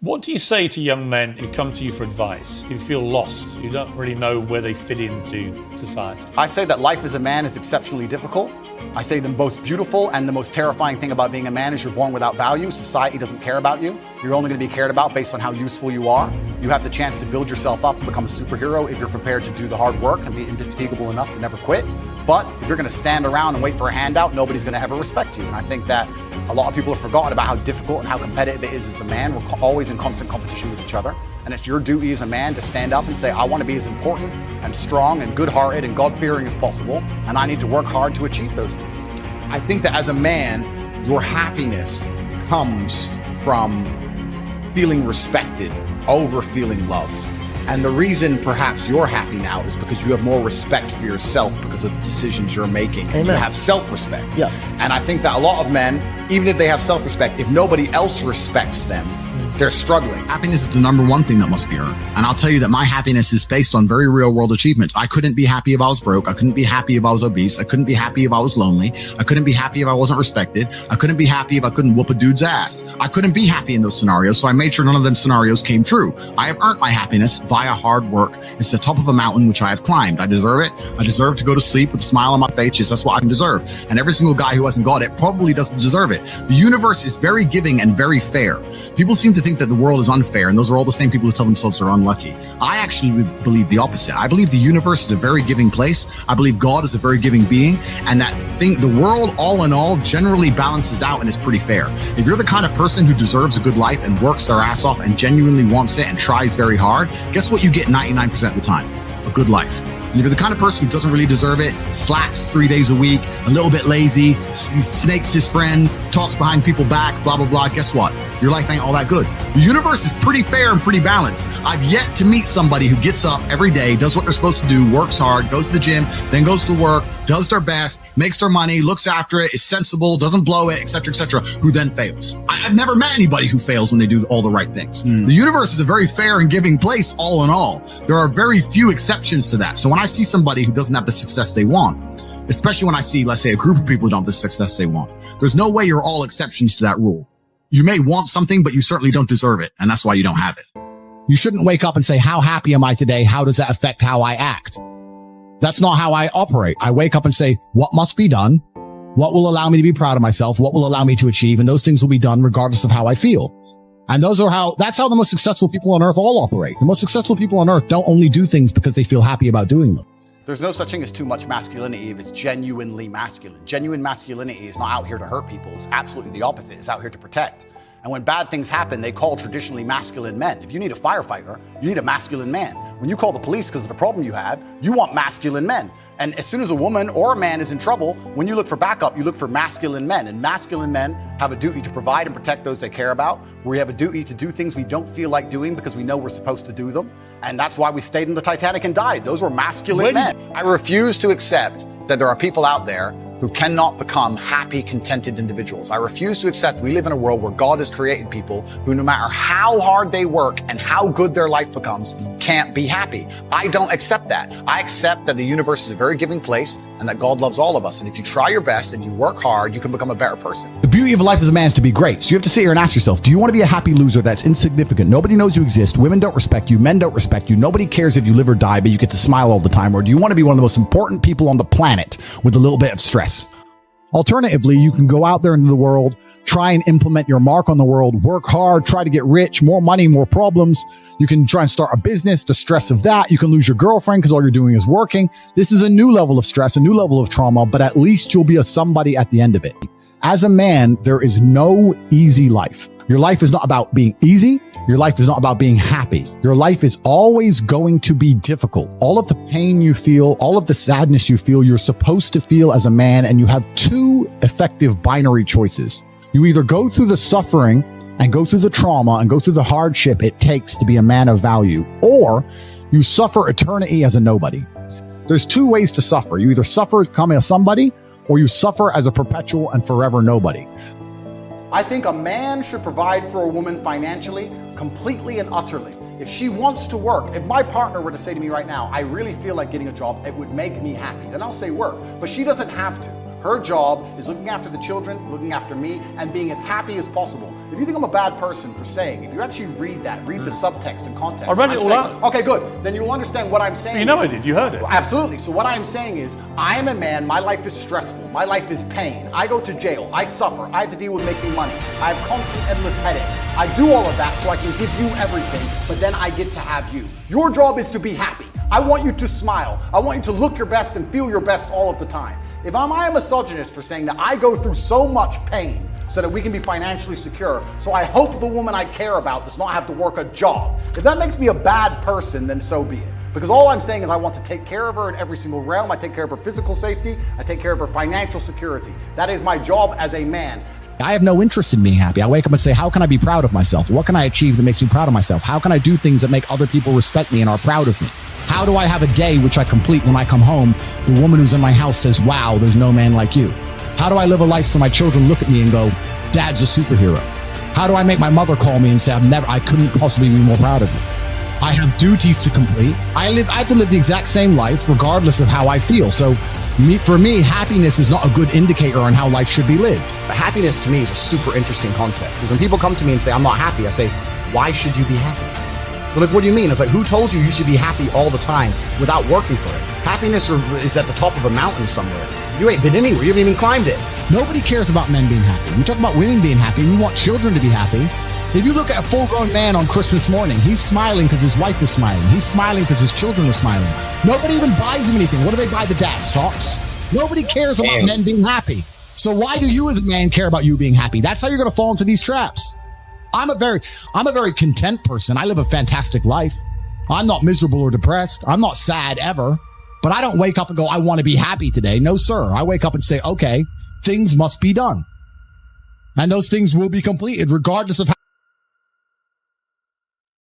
What do you say to young men who come to you for advice, who feel lost, who don't really know where they fit into society? I say that life as a man is exceptionally difficult. I say the most beautiful and the most terrifying thing about being a man is you're born without value. Society doesn't care about you. You're only going to be cared about based on how useful you are. You have the chance to build yourself up and become a superhero if you're prepared to do the hard work and be indefatigable enough to never quit. But if you're going to stand around and wait for a handout, nobody's going to ever respect you. And I think that a lot of people have forgotten about how difficult and how competitive it is as a man. We're always in constant competition with each other. And it's your duty as a man to stand up and say, I want to be as important and strong and good-hearted and God-fearing as possible. And I need to work hard to achieve those things. I think that as a man, your happiness comes from feeling respected over feeling loved. And the reason perhaps you're happy now is because you have more respect for yourself because of the decisions you're making. And you have self-respect. Yeah. And I think that a lot of men, even if they have self-respect, if nobody else respects them, they're struggling. Happiness is the number one thing that must be earned. And I'll tell you that my happiness is based on very real world achievements. I couldn't be happy if I was broke. I couldn't be happy if I was obese. I couldn't be happy if I was lonely. I couldn't be happy if I wasn't respected. I couldn't be happy if I couldn't whoop a dude's ass. I couldn't be happy in those scenarios. So I made sure none of them scenarios came true. I have earned my happiness via hard work. It's the top of a mountain, which I have climbed. I deserve it. I deserve to go to sleep with a smile on my face. Yes, that's what I can deserve. And every single guy who hasn't got it probably doesn't deserve it. The universe is very giving and very fair. People seem to think that the world is unfair, and those are all the same people who tell themselves they're unlucky. I actually believe the opposite. I believe the universe is a very giving place. I believe God is a very giving being, and the world, all in all, generally balances out and is pretty fair. If you're the kind of person who deserves a good life and works their ass off and genuinely wants it and tries very hard, guess what you get 99% of the time? A good life. And if you're the kind of person who doesn't really deserve it, slacks 3 days a week, a little bit lazy, snakes his friends, talks behind people's back, blah, blah, blah, guess what? Your life ain't all that good. The universe is pretty fair and pretty balanced. I've yet to meet somebody who gets up every day, does what they're supposed to do, works hard, goes to the gym, then goes to work, does their best, makes their money, looks after it, is sensible, doesn't blow it, etc., who then fails. I've never met anybody who fails when they do all the right things. The universe is a very fair and giving place, all in all. There are very few exceptions to that. So when I see somebody who doesn't have the success they want, especially when I see, let's say, a group of people who don't have the success they want, there's no way you're all exceptions to that rule. You may want something, but you certainly don't deserve it. And that's why you don't have it. You shouldn't wake up and say, how happy am I today? How does that affect how I act? That's not how I operate. I wake up and say, what must be done? What will allow me to be proud of myself? What will allow me to achieve? And those things will be done regardless of how I feel. And that's how the most successful people on earth all operate. The most successful people on earth don't only do things because they feel happy about doing them. There's no such thing as too much masculinity if it's genuinely masculine. Genuine masculinity is not out here to hurt people. It's absolutely the opposite. It's out here to protect. And when bad things happen, they call traditionally masculine men. If you need a firefighter, you need a masculine man. When you call the police because of the problem you have, you want masculine men. And as soon as a woman or a man is in trouble, when you look for backup, you look for masculine men. And masculine men have a duty to provide and protect those they care about. We have a duty to do things we don't feel like doing because we know we're supposed to do them. And that's why we stayed in the Titanic and died. Those were masculine men. I refuse to accept that there are people out there who cannot become happy, contented individuals. I refuse to accept we live in a world where God has created people who, no matter how hard they work and how good their life becomes, can't be happy. I don't accept that. I accept that the universe is a very giving place and that God loves all of us. And if you try your best and you work hard, you can become a better person. The beauty of life as a man is to be great. So you have to sit here and ask yourself, do you want to be a happy loser that's insignificant? Nobody knows you exist. Women don't respect you. Men don't respect you. Nobody cares if you live or die, but you get to smile all the time. Or do you want to be one of the most important people on the planet with a little bit of stress? Alternatively, you can go out there into the world, try and implement your mark on the world, work hard, try to get rich, more money, more problems. You can try and start a business, the stress of that. You can lose your girlfriend because all you're doing is working. This is a new level of stress, a new level of trauma, but at least you'll be a somebody at the end of it. As a man, there is no easy life. Your life is not about being easy. Your life is not about being happy. Your life is always going to be difficult. All of the pain you feel, all of the sadness you feel, you're supposed to feel as a man, and you have two effective binary choices. You either go through the suffering and go through the trauma and go through the hardship it takes to be a man of value, or you suffer eternity as a nobody. There's two ways to suffer. You either suffer as becoming a somebody, or you suffer as a perpetual and forever nobody. I think a man should provide for a woman financially, completely and utterly. If she wants to work, if my partner were to say to me right now, I really feel like getting a job, it would make me happy, then I'll say work. But she doesn't have to. Her job is looking after the children, looking after me, and being as happy as possible. If you think I'm a bad person for saying, if you actually read the subtext and context. I read it all out. Okay, good. Then you'll understand what I'm saying. You know I did. You heard it. Absolutely. So what I'm saying is, I am a man. My life is stressful. My life is pain. I go to jail. I suffer. I have to deal with making money. I have constant, endless headaches. I do all of that so I can give you everything, but then I get to have you. Your job is to be happy. I want you to smile. I want you to look your best and feel your best all of the time. If am I a misogynist for saying that I go through so much pain so that we can be financially secure, so I hope the woman I care about does not have to work a job. If that makes me a bad person, then so be it. Because all I'm saying is I want to take care of her in every single realm. I take care of her physical safety. I take care of her financial security. That is my job as a man. I have no interest in being happy. I wake up and say, how can I be proud of myself? What can I achieve that makes me proud of myself? How can I do things that make other people respect me and are proud of me? How do I have a day which I complete when I come home? The woman who's in my house says, wow, there's no man like you. How do I live a life so my children look at me and go, Dad's a superhero? How do I make my mother call me and say, I couldn't possibly be more proud of you? I have duties to complete. I have to live the exact same life regardless of how I feel. So for me, happiness is not a good indicator on how life should be lived. But happiness to me is a super interesting concept. Because when people come to me and say, I'm not happy, I say, why should you be happy? They're like, what do you mean? It's like, who told you should be happy all the time without working for it? Happiness is at the top of a mountain somewhere. You ain't been anywhere. You haven't even climbed it. Nobody cares about men being happy. We talk about women being happy. We want children to be happy. If you look at a full-grown man on Christmas morning, he's smiling because his wife is smiling. He's smiling because his children are smiling. Nobody even buys him anything. What do they buy the dad? Socks? Nobody cares about men being happy. So why do you as a man care about you being happy? That's how you're going to fall into these traps. I'm a very content person. I live a fantastic life. I'm not miserable or depressed. I'm not sad ever. But I don't wake up and go, I want to be happy today. No, sir. I wake up and say, okay, things must be done. And those things will be completed regardless of how